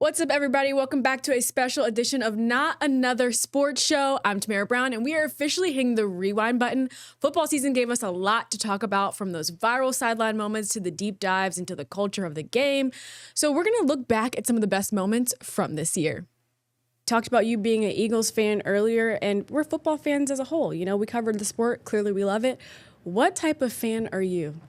What's up, everybody? Welcome back to a special edition of Not Another Sports Show. I'm Tamara Brown, and we are officially hitting the rewind button. Football season gave us a lot to talk about, from those viral sideline moments to the deep dives into the culture of the game. So we're going to look back at some of the best moments from this year. Talked about you being an Eagles fan earlier, and we're football fans as a whole. You know, we covered the sport. Clearly, we love it. What type of fan are you?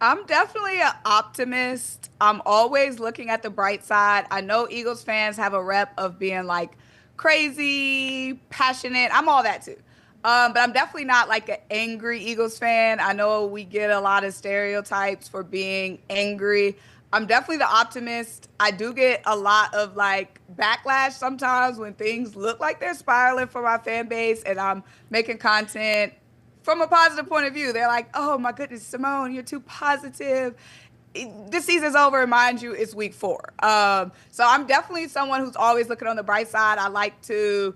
I'm definitely an optimist. I'm always looking at the bright side. I know Eagles fans have a rep of being like crazy, passionate. I'm all that too. But I'm definitely not like an angry Eagles fan. I know we get a lot of stereotypes for being angry. I'm definitely the optimist. I do get a lot of like backlash sometimes when things look like they're spiraling for my fan base and I'm making content from a positive point of view. They're like, oh my goodness, Simone, you're too positive. This season's over, and mind you, it's week 4. So I'm definitely someone who's always looking on the bright side. I like to,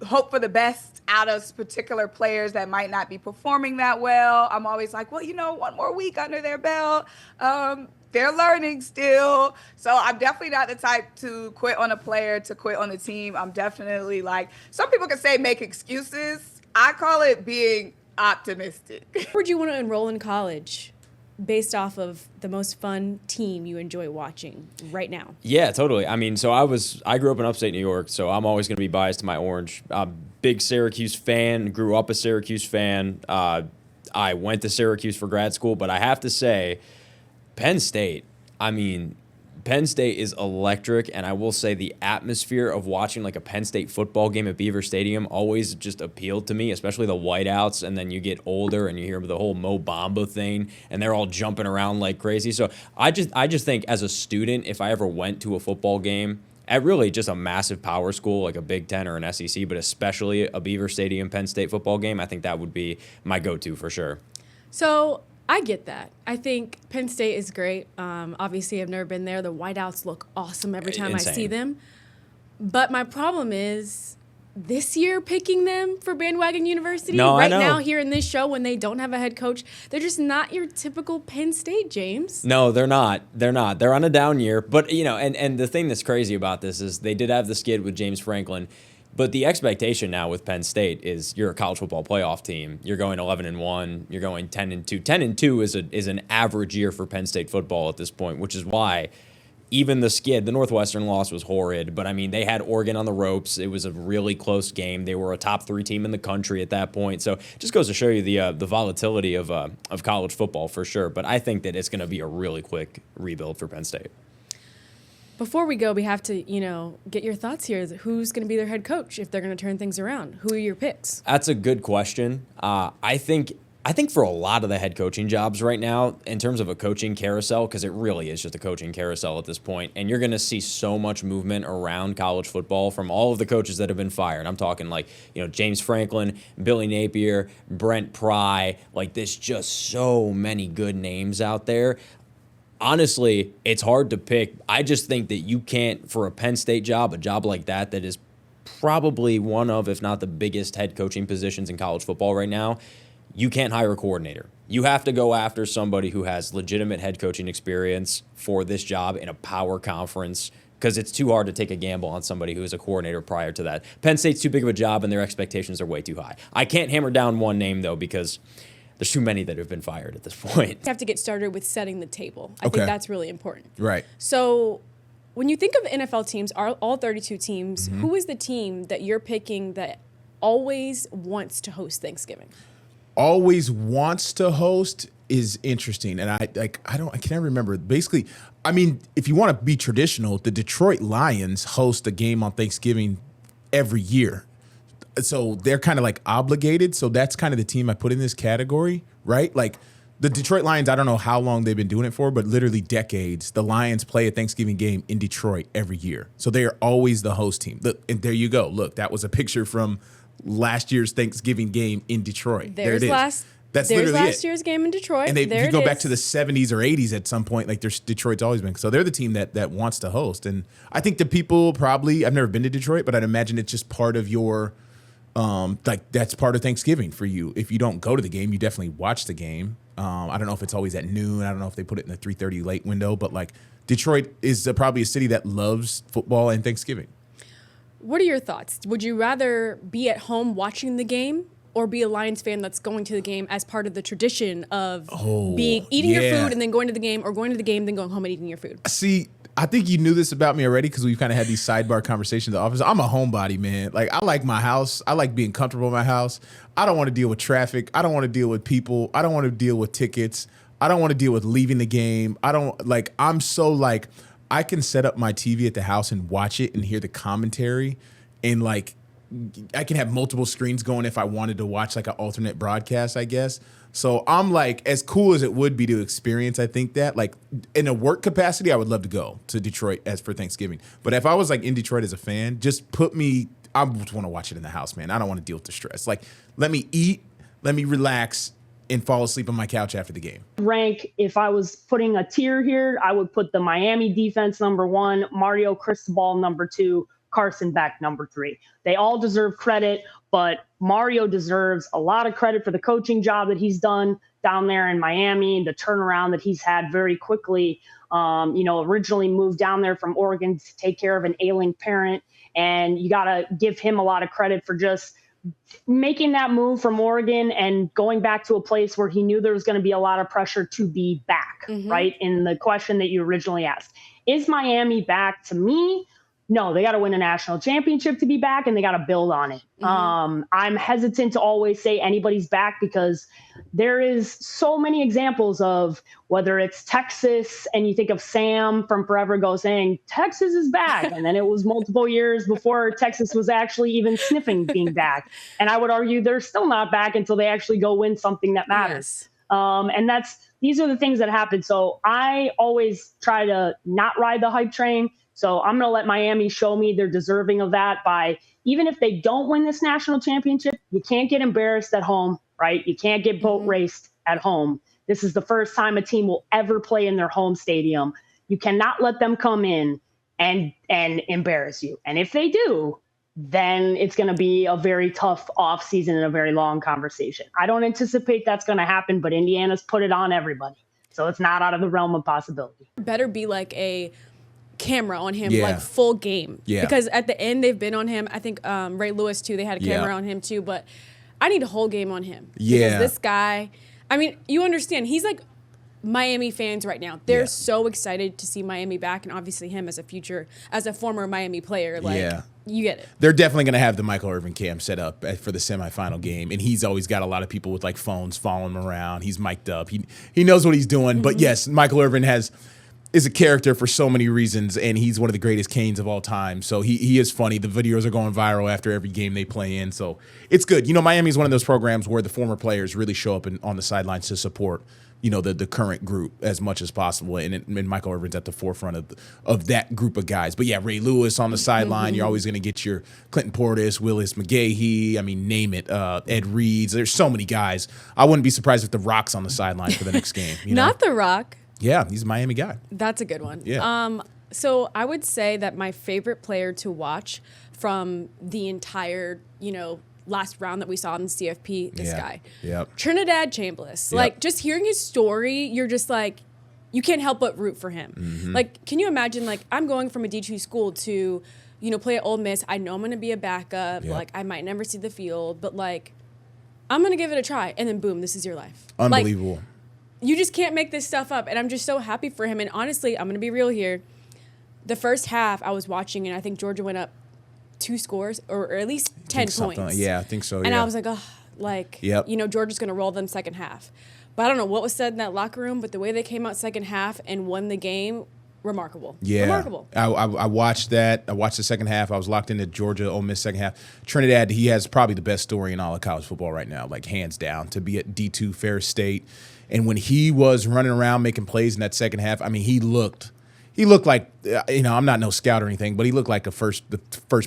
hope for the best out of particular players that might not be performing that well. I'm always like, well, one more week under their belt. They're learning still. So I'm definitely not the type to quit on a player, to quit on the team. I'm definitely like, some people can say make excuses. I call it being optimistic. Where would you want to enroll in college based off of the most fun team you enjoy watching right now? Yeah, totally. I mean, I grew up in upstate New York, so I'm always going to be biased to my orange. Big Syracuse fan, grew up a Syracuse fan. I went to Syracuse for grad school, but I have to say, Penn State is electric, and I will say the atmosphere of watching like a Penn State football game at Beaver Stadium always just appealed to me, especially the whiteouts, and then you get older and you hear the whole Mo Bamba thing, and they're all jumping around like crazy. So I just think as a student, if I ever went to a football game at really just a massive power school like a Big Ten or an SEC, but especially a Beaver Stadium Penn State football game, I think that would be my go-to for sure. So I get that. I think Penn State is great. Obviously, I've never been there. The whiteouts look awesome every time Insane. I see them. But my problem is this year picking them for Bandwagon University. No, right I know. now here in this show when they don't have a head coach, they're just not your typical Penn State, James. No, they're not. They're not. They're on a down year. But, and the thing that's crazy about this is they did have the skid with James Franklin. But the expectation now with Penn State is you're a college football playoff team. You're going 11-1. You're going 10-2. 10-2 is an average year for Penn State football at this point, which is why even the skid, the Northwestern loss was horrid. But, I mean, they had Oregon on the ropes. It was a really close game. They were a top 3 team in the country at that point. So it just goes to show you the volatility of college football for sure. But I think that it's going to be a really quick rebuild for Penn State. Before we go, we have to, get your thoughts here. Who's going to be their head coach if they're going to turn things around? Who are your picks? That's a good question. I think for a lot of the head coaching jobs right now, in terms of a coaching carousel, because it really is just a coaching carousel at this point, and you're going to see so much movement around college football from all of the coaches that have been fired. I'm talking like, James Franklin, Billy Napier, Brent Pry, like there's just so many good names out there. Honestly, it's hard to pick. I just think that you can't, for a Penn State job, a job like that is probably one of, if not the biggest head coaching positions in college football right now, you can't hire a coordinator. You have to go after somebody who has legitimate head coaching experience for this job in a power conference, because it's too hard to take a gamble on somebody who was a coordinator prior to that. Penn State's too big of a job, and their expectations are way too high. I can't hammer down one name, though, because there's too many that have been fired at this point. You have to get started with setting the table. I think that's really important. Right. So when you think of NFL teams, all 32 teams, who is the team that you're picking that always wants to host Thanksgiving? Always wants to host is interesting. And I can't remember. Basically, I mean, if you want to be traditional, the Detroit Lions host a game on Thanksgiving every year. So they're kind of like obligated. So that's kind of the team I put in this category, right? Like the Detroit Lions, I don't know how long they've been doing it for, but literally decades. The Lions play a Thanksgiving game in Detroit every year. So they are always the host team. Look, and there you go. Look, that was a picture from last year's Thanksgiving game in Detroit. There it is. That's literally last year's game in Detroit. And if you go back to the 70s or 80s at some point, like Detroit's always been. So they're the team that wants to host. And I think the people probably, I've never been to Detroit, but I'd imagine it's just part of your like that's part of Thanksgiving for you. If you don't go to the game, you definitely watch the game. I don't know if it's always at noon. I don't know if they put it in the 3:30 late window, but like Detroit is probably a city that loves football and Thanksgiving. What are your thoughts? Would you rather be at home watching the game or be a Lions fan that's going to the game as part of the tradition of eating your food and then going to the game, or going to the game, then going home and eating your food? See, I think you knew this about me already because we've kind of had these sidebar conversations in the office. I'm a homebody, man. Like, I like my house. I like being comfortable in my house. I don't want to deal with traffic. I don't want to deal with people. I don't want to deal with tickets. I don't want to deal with leaving the game. I'm so like, I can set up my TV at the house and watch it and hear the commentary, and like I can have multiple screens going if I wanted to watch like an alternate broadcast, I guess. So I'm like, as cool as it would be to experience, I think that like in a work capacity, I would love to go to Detroit as for Thanksgiving. But if I was like in Detroit as a fan, just put me, I just want to watch it in the house, man. I don't want to deal with the stress. Like, let me eat, let me relax, and fall asleep on my couch after the game. Rank, if I was putting a tier here, I would put the Miami defense number 1, Mario Cristobal number 2, Carson Beck number 3. They all deserve credit, but Mario deserves a lot of credit for the coaching job that he's done down there in Miami, the turnaround that he's had very quickly. Originally moved down there from Oregon to take care of an ailing parent, and you got to give him a lot of credit for just making that move from Oregon and going back to a place where he knew there was going to be a lot of pressure to be back, right? In the question that you originally asked, is Miami back? To me, no, they got to win a national championship to be back, and they got to build on it. I'm hesitant to always say anybody's back because there is so many examples of whether it's Texas and you think of Sam from Forever Ago saying Texas is back. And then it was multiple years before Texas was actually even sniffing being back. And I would argue they're still not back until they actually go win something that matters. Yes. These are the things that happen. So I always try to not ride the hype train. So I'm going to let Miami show me they're deserving of that by, even if they don't win this national championship, you can't get embarrassed at home, right? You can't get boat raced at home. This is the first time a team will ever play in their home stadium. You cannot let them come in and embarrass you. And if they do, then it's going to be a very tough offseason and a very long conversation. I don't anticipate that's going to happen, but Indiana's put it on everybody. So it's not out of the realm of possibility. Better be like a camera on him, like full game. Yeah. Because at the end they've been on him. I think Ray Lewis too, they had a camera on him too, but I need a whole game on him. Yeah. Because this guy, I mean, you understand, he's like Miami fans right now. They're so excited to see Miami back, and obviously him as a former Miami player, like you get it. They're definitely going to have the Michael Irvin cam set up for the semifinal game, and he's always got a lot of people with like phones following him around. He's mic'd up. He knows what he's doing. But yes, Michael Irvin is a character for so many reasons, and he's one of the greatest Canes of all time. So he is funny. The videos are going viral after every game they play in. So it's good. You know, Miami is one of those programs where the former players really show up on the sidelines to support, you know, the current group as much as possible. And Michael Irvin's at the forefront of that group of guys. But yeah, Ray Lewis on the sideline. You're always going to get your Clinton Portis, Willis McGahee. I mean, name it. Ed Reeds. There's so many guys. I wouldn't be surprised if The Rock's on the sideline for the next game. You know? Not The Rock. Yeah, he's a Miami guy. That's a good one. Yeah. So I would say that my favorite player to watch from the entire, last round that we saw in the CFP, this guy. Yep. Trinidad Chambliss. Yep. Like, just hearing his story, you're just like, you can't help but root for him. Mm-hmm. Like, can you imagine, like, I'm going from a D2 school to, play at Ole Miss. I know I'm going to be a backup. Yep. Like, I might never see the field, but, like, I'm going to give it a try. And then, boom, this is your life. Unbelievable. Like, you just can't make this stuff up. And I'm just so happy for him. And honestly, I'm going to be real here. The first half I was watching, and I think Georgia went up 2 scores or at least 10 points. Yeah, I think so. And I was like, Georgia's going to roll them second half. But I don't know what was said in that locker room, but the way they came out second half and won the game, remarkable. Yeah. Remarkable. I watched that. I watched the second half. I was locked into Georgia, Ole Miss second half. Trinidad, he has probably the best story in all of college football right now, like hands down, to be at D2 Ferris State. And when he was running around making plays in that second half, I mean, he looked like, I'm not no scout or anything, but he looked like the first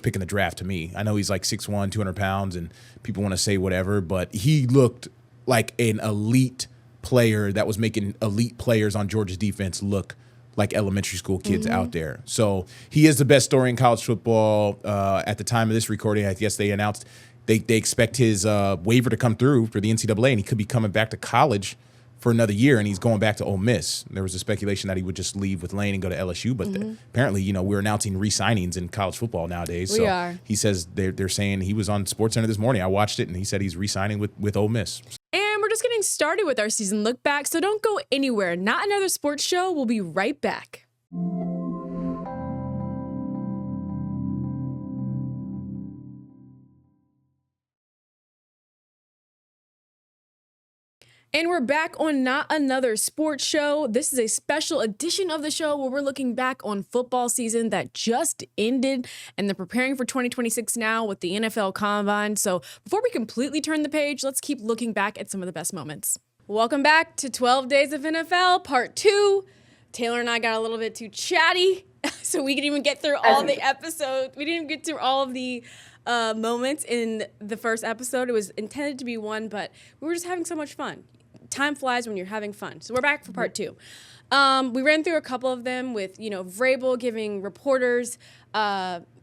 pick in the draft to me. I know he's like 6'1", 200 pounds, and people want to say whatever, but he looked like an elite player that was making elite players on Georgia's defense look like elementary school kids out there. So he is the best story in college football. At the time of this recording, I guess they announced they expect his waiver to come through for the NCAA, and he could be coming back to college for another year, and he's going back to Ole Miss. There was a speculation that he would just leave with Lane and go to LSU, but apparently, we're announcing re-signings in college football nowadays. We are. He says they're saying he was on SportsCenter this morning. I watched it, and he said he's re-signing with Ole Miss. And we're just getting started with our season look back, so don't go anywhere. Not Another Sports Show. We'll be right back. And we're back on Not Another Sports Show. This is a special edition of the show where we're looking back on football season that just ended, and they're preparing for 2026 now with the NFL Combine. So before we completely turn the page, let's keep looking back at some of the best moments. Welcome back to 12 Days of NFL, Part 2. Taylor and I got a little bit too chatty, so we didn't even get through all the episodes. We didn't even get through all of the moments in the first episode. It was intended to be one, but we were just having so much fun. Time flies when you're having fun. So we're back for part 2. We ran through a couple of them with, Vrabel giving reporters,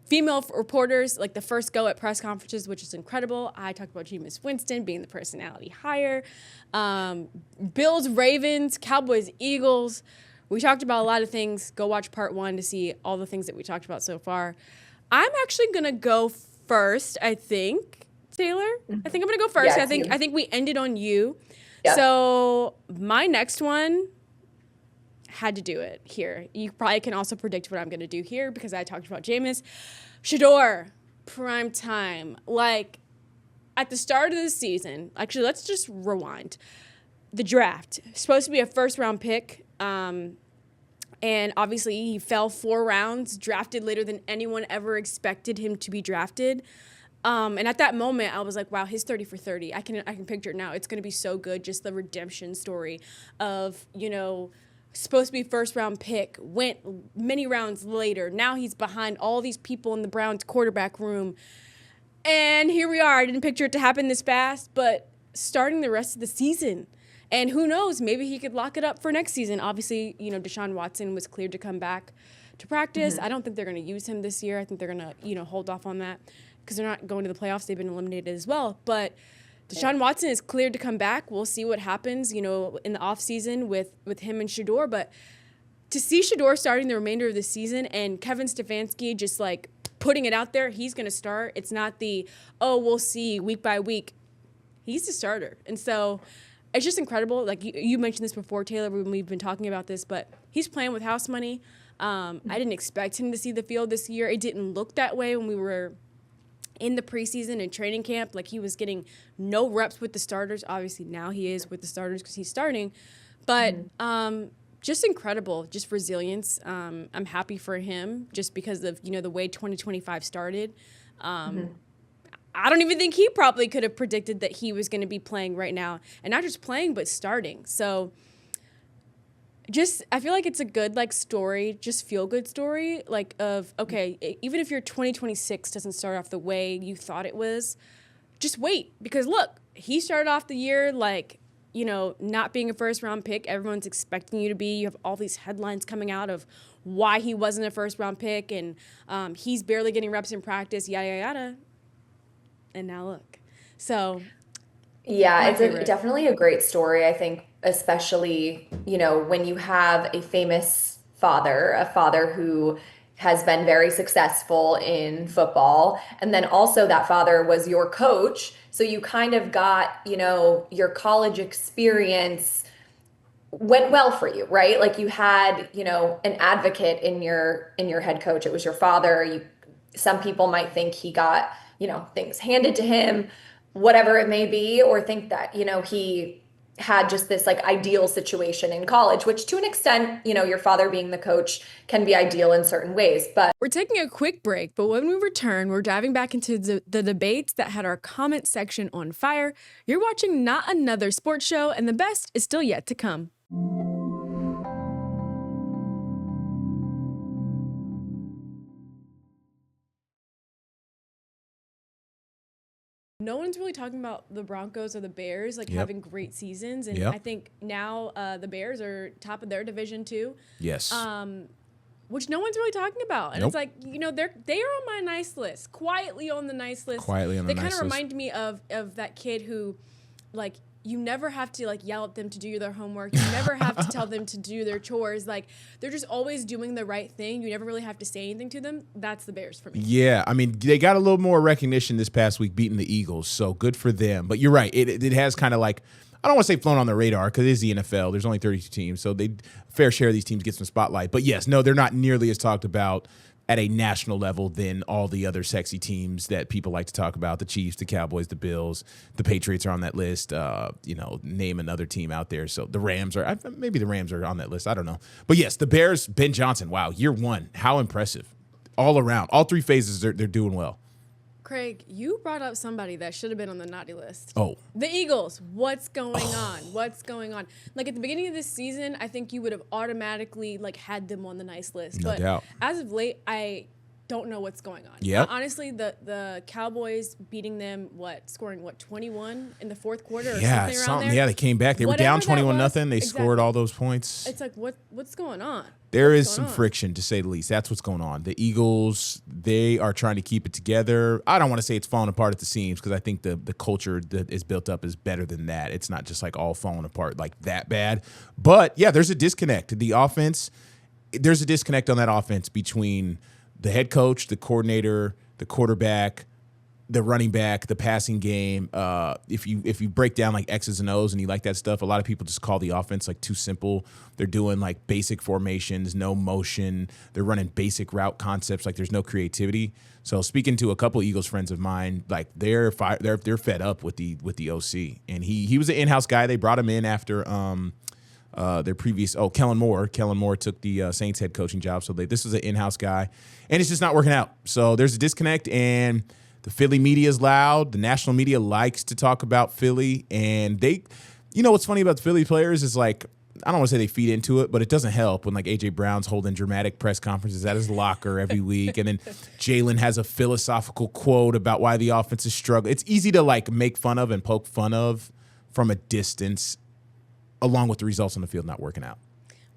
female reporters, like the first go at press conferences, which is incredible. I talked about Jameis Winston being the personality hire. Bills, Ravens, Cowboys, Eagles. We talked about a lot of things. Go watch part 1 to see all the things that we talked about so far. I'm actually going to go first, I think, Taylor. I think I'm going to go first. Yeah, I think we ended on you. Yep. So my next one had to do it here. You probably can also predict what I'm going to do here because I talked about Jameis. Shedeur, prime time. Like, at the start of the season, actually, let's just rewind. The draft, supposed to be a first-round pick, and obviously he fell 4 rounds, drafted later than anyone ever expected him to be drafted. And at that moment, I was like, wow, his 30 for 30. I can picture it now. It's going to be so good. Just the redemption story of, supposed to be first-round pick, went many rounds later. Now he's behind all these people in the Browns quarterback room. And here we are. I didn't picture it to happen this fast, but starting the rest of the season. And who knows, maybe he could lock it up for next season. Obviously, Deshaun Watson was cleared to come back to practice. I don't think they're going to use him this year. I think they're going to, hold off on that, because they're not going to the playoffs. They've been eliminated as well. But Deshaun Watson is cleared to come back. We'll see what happens, in the offseason with him and Shedeur. But to see Shedeur starting the remainder of the season and Kevin Stefanski just, putting it out there, he's going to start. It's not we'll see week by week. He's the starter. And so it's just incredible. Like, you mentioned this before, Taylor, when we've been talking about this, but he's playing with house money. I didn't expect him to see the field this year. It didn't look that way when we were in the preseason and training camp. Like, he was getting no reps with the starters. Obviously now he is with the starters because he's starting, but just incredible, just resilience. I'm happy for him just because of, the way 2025 started. I don't even think he probably could have predicted that he was going to be playing right now, and not just playing, but starting. So I feel like it's a good story, just feel good story, of, okay, even if your 2026 doesn't start off the way you thought it was, just wait, because look, he started off the year not being a first round pick. Everyone's expecting you to be. You have all these headlines coming out of why he wasn't a first round pick, and he's barely getting reps in practice, yada yada yada. And now look. So yeah, it's definitely a great story. I think, especially, when you have a famous father, a father who has been very successful in football, and then also that father was your coach. So you kind of got, your college experience went well for you, right? Like, you had, an advocate in your head coach. It was your father. Some people might think he got, things handed to him, whatever it may be, or think that, he had just this ideal situation in college, which to an extent, your father being the coach can be ideal in certain ways. But we're taking a quick break, but when we return, we're diving back into the debates that had our comment section on fire. You're watching Not Another Sports Show, and the best is still yet to come. No one's really talking about the Broncos or the Bears having great seasons, and I think now the Bears are top of their division too. Yes. which no one's really talking about. And Nope. it's like, they are on my nice list, quietly on the nice list. Quietly on the They kind nice of list. remind me of that kid who, like, you never have to like yell at them to do their homework. You never have to tell them to do their chores. Like, they're just always doing the right thing. You never really have to say anything to them. That's the Bears for me. Yeah, I mean, they got a little more recognition this past week beating the Eagles, so good for them. But you're right, it has kind of like, I don't want to say flown on the radar because it is the NFL. There's only 32 teams, so fair share of these teams get some spotlight. But yes, no, they're not nearly as talked about at a national level than all the other sexy teams that people like to talk about. The Chiefs, the Cowboys, the Bills, the Patriots are on that list. Name another team out there. So the Rams are, maybe the Rams are on that list. I don't know. But yes, the Bears, Ben Johnson, wow, year one. How impressive. All around. All three phases, they're doing well. Craig, you brought up somebody that should have been on the naughty list. Oh. The Eagles. What's going on? What's going on? Like, at the beginning of this season, I think you would have automatically like had them on the nice list. No doubt. As of late, I don't know what's going on. Yep. Honestly, the Cowboys beating them, scoring 21 in the fourth quarter or Yeah, something around there? Yeah, they came back. They were down Whatever that 21-0. They was, scored all those points. It's like, what's going on? There is What's some going on? friction, to say the least. That's what's going on. The Eagles, they are trying to keep it together. I don't want to say it's falling apart at the seams because I think the culture that is built up is better than that. It's not just like all falling apart like that bad. But, yeah, there's a disconnect. The offense, there's a disconnect on that offense between the head coach, the coordinator, the quarterback, the running back, the passing game. If you break down like X's and O's and you like that stuff, a lot of people just call the offense like too simple. They're doing like basic formations, no motion. They're running basic route concepts. Like there's no creativity. So speaking to a couple Eagles friends of mine, like they're fed up with the OC. And he was an in-house guy. They brought him in after their previous Kellen Moore. Kellen Moore took the Saints head coaching job. So this is an in-house guy, and it's just not working out. So there's a disconnect, and the Philly media is loud. The national media likes to talk about Philly, and they, what's funny about the Philly players is like, I don't want to say they feed into it, but it doesn't help when like A.J. Brown's holding dramatic press conferences at his locker every week, and then Jalen has a philosophical quote about why the offense is struggling. It's easy to like make fun of and poke fun of from a distance, along with the results on the field not working out.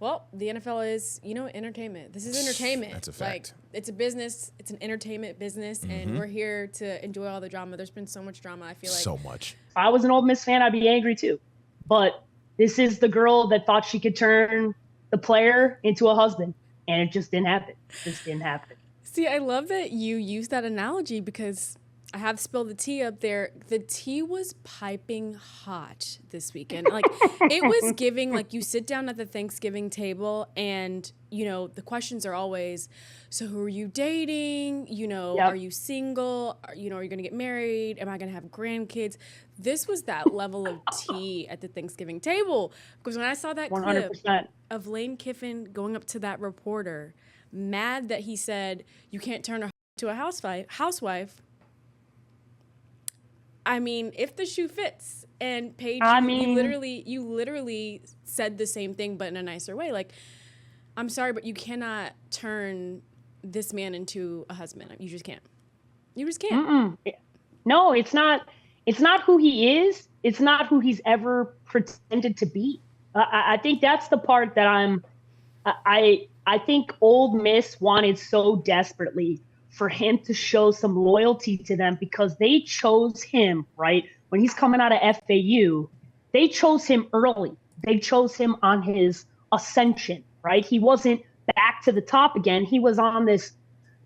Well, the NFL is, entertainment. This is entertainment. That's a fact. Like, it's a business. It's an entertainment business, and we're here to enjoy all the drama. There's been so much drama, I feel like. So much. If I was an Ole Miss fan, I'd be angry too. But this is the girl that thought she could turn the player into a husband, and it just didn't happen. See, I love that you use that analogy because I have spilled the tea up there. The tea was piping hot this weekend. Like, it was giving, like, you sit down at the Thanksgiving table and, the questions are always, so who are you dating? Yep. Are you single? Are you going to get married? Am I going to have grandkids? This was that level of tea at the Thanksgiving table. Because when I saw that 100%. clip of Lane Kiffin going up to that reporter, mad that he said, you can't turn her to a housewife. I mean, if the shoe fits, and Paige, you literally said the same thing, but in a nicer way. Like, I'm sorry, but you cannot turn this man into a husband. You just can't. You just can't. No, it's not. It's not who he is. It's not who he's ever pretended to be. I think that's the part that I think Ole Miss wanted so desperately for him to show some loyalty to them because they chose him, right? When he's coming out of FAU, they chose him early. They chose him on his ascension, right? He wasn't back to the top again. He was on this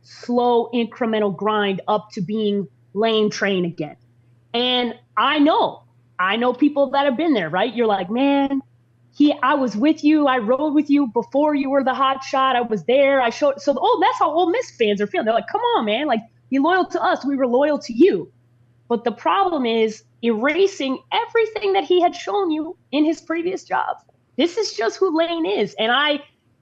slow incremental grind up to being Lane Train again. And I know people that have been there, right? You're like, man, I was with you. I rode with you before you were the hot shot. I was there. I showed. So, that's how Ole Miss fans are feeling. They're like, come on, man. Like, be loyal to us. We were loyal to you. But the problem is erasing everything that he had shown you in his previous jobs. This is just who Lane is. And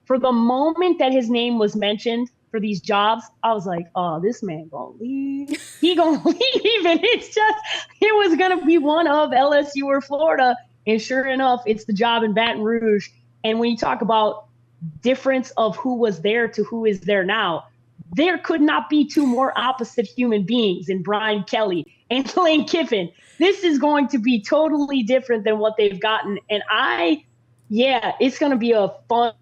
for the moment that his name was mentioned for these jobs, I was like, oh, this man gonna leave. He gonna leave. And it was going to be one of LSU or Florida. And sure enough, it's the job in Baton Rouge. And when you talk about difference of who was there to who is there now, there could not be two more opposite human beings in Brian Kelly and Lane Kiffin. This is going to be totally different than what they've gotten. And it's going to be a fun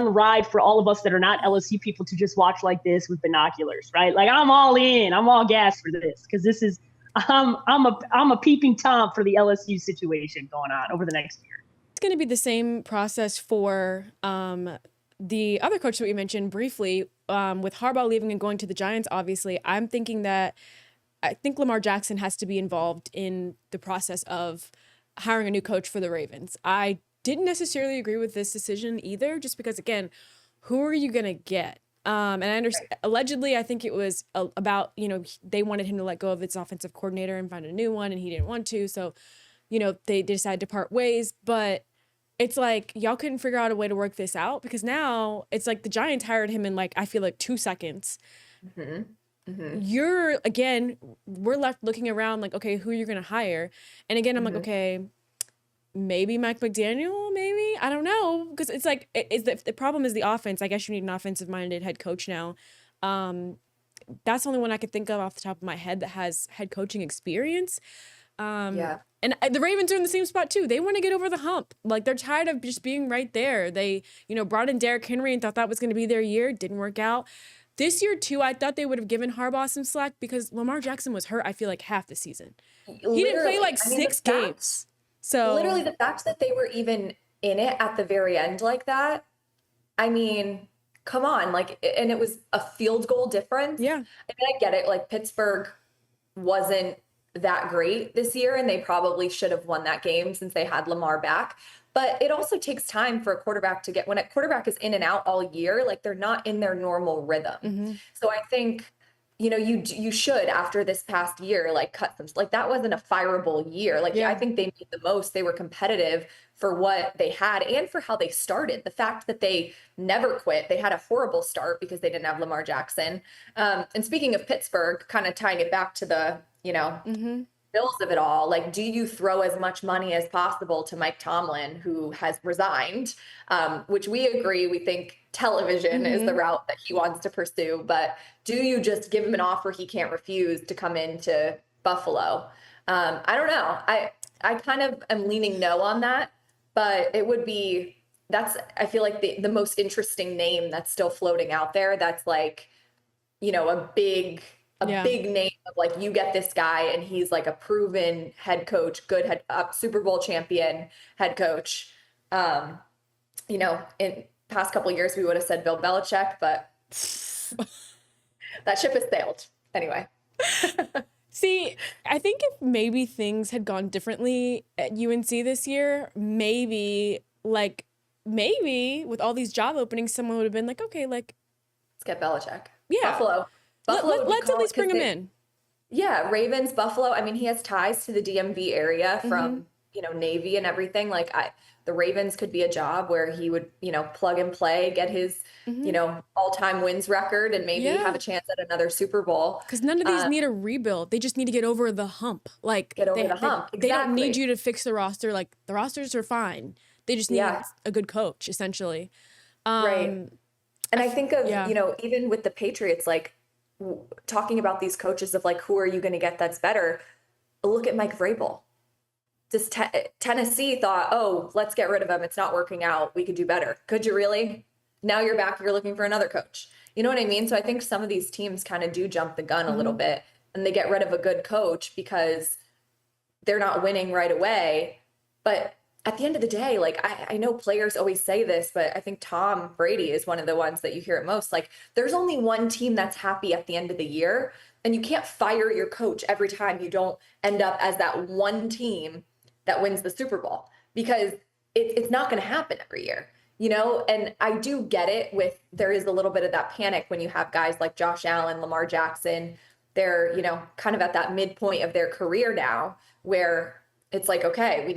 ride for all of us that are not LSU people to just watch like this with binoculars, right? Like I'm all in, I'm all gas for this because this is I'm a peeping Tom for the LSU situation going on over the next year. It's going to be the same process for the other coach that we mentioned briefly with Harbaugh leaving and going to the Giants. Obviously, I think Lamar Jackson has to be involved in the process of hiring a new coach for the Ravens. I didn't necessarily agree with this decision either, just because, again, who are you going to get? And I understand, allegedly, I think it was about, they wanted him to let go of its offensive coordinator and find a new one, and he didn't want to. So, they decided to part ways. But it's like, y'all couldn't figure out a way to work this out, because now it's like the Giants hired him in I feel like 2 seconds. Mm-hmm. Mm-hmm. We're left looking around like, okay, who are you going to hire? And again, I'm like, okay, maybe Mike McDaniel, maybe, I don't know. Because it's like, the problem is the offense. I guess you need an offensive minded head coach now. That's the only one I could think of off the top of my head that has head coaching experience. And the Ravens are in the same spot too. They want to get over the hump. Like, they're tired of just being right there. They, brought in Derrick Henry and thought that was going to be their year. Didn't work out. This year, too, I thought they would have given Harbaugh some slack because Lamar Jackson was hurt, I feel like, half the season. He didn't play 6 games. So literally, the fact that they were even in it at the very end like that, I mean, come on. And it was a field goal difference. Yeah. I mean, I get it. Pittsburgh wasn't that great this year, and they probably should have won that game since they had Lamar back. But it also takes time for a quarterback to when a quarterback is in and out all year, they're not in their normal rhythm. Mm-hmm. So I think, you should, after this past year, cut some, that wasn't a fireable year. I think they made the most. They were competitive for what they had and for how they started. The fact that they never quit, they had a horrible start because they didn't have Lamar Jackson. And speaking of Pittsburgh, kind of tying it back to the, bills of it all, do you throw as much money as possible to Mike Tomlin, who has resigned, which we agree, we think television is the route that he wants to pursue, but do you just give him an offer he can't refuse to come into Buffalo? I don't know. I kind of am leaning no on that, but it would be, I feel like the most interesting name that's still floating out there. That's a big name of you get this guy and he's a proven head coach, good Super Bowl champion head coach. In past couple of years, we would have said Bill Belichick, but that ship has sailed anyway. See, I think if maybe things had gone differently at UNC this year, maybe with all these job openings, someone would have been like, okay, let's get Belichick. Yeah. Buffalo let's at least bring him in. Yeah, Ravens, Buffalo. I mean, he has ties to the DMV area from, Navy and everything. The Ravens could be a job where he would, plug and play, get his, all-time wins record and maybe have a chance at another Super Bowl. Because none of these need a rebuild. They just need to get over the hump. Get over the hump. They don't need you to fix the roster. The rosters are fine. They just need a good coach, essentially. Right. And I think of, even with the Patriots, talking about these coaches of who are you going to get that's better? Look at Mike Vrabel. Just Tennessee thought, oh, let's get rid of him. It's not working out. We could do better. Could you really? Now you're back. You're looking for another coach. You know what I mean? So I think some of these teams kind of do jump the gun a little bit and they get rid of a good coach because they're not winning right away. But at the end of the day, I know players always say this, but I think Tom Brady is one of the ones that you hear it most. There's only one team that's happy at the end of the year, and you can't fire your coach every time you don't end up as that one team that wins the Super Bowl, because it's not going to happen every year, And I do get it there is a little bit of that panic when you have guys like Josh Allen, Lamar Jackson. They're, kind of at that midpoint of their career now where it's okay, we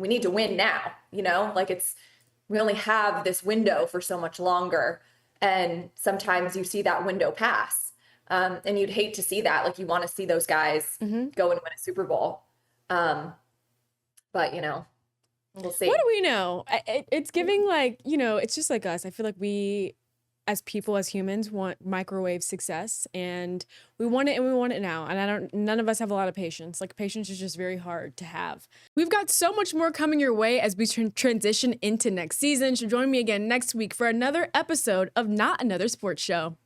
need to win now, we only have this window for so much longer. And sometimes you see that window pass. And you'd hate to see that. You want to see those guys go and win a Super Bowl. But, we'll see. What do we know? It's giving it's just like us. I feel like as people, as humans, want microwave success, and we want it, and we want it now. And none of us have a lot of patience. Like, patience is just very hard to have. We've got so much more coming your way as we transition into next season. So join me again next week for another episode of Not Another Sports Show.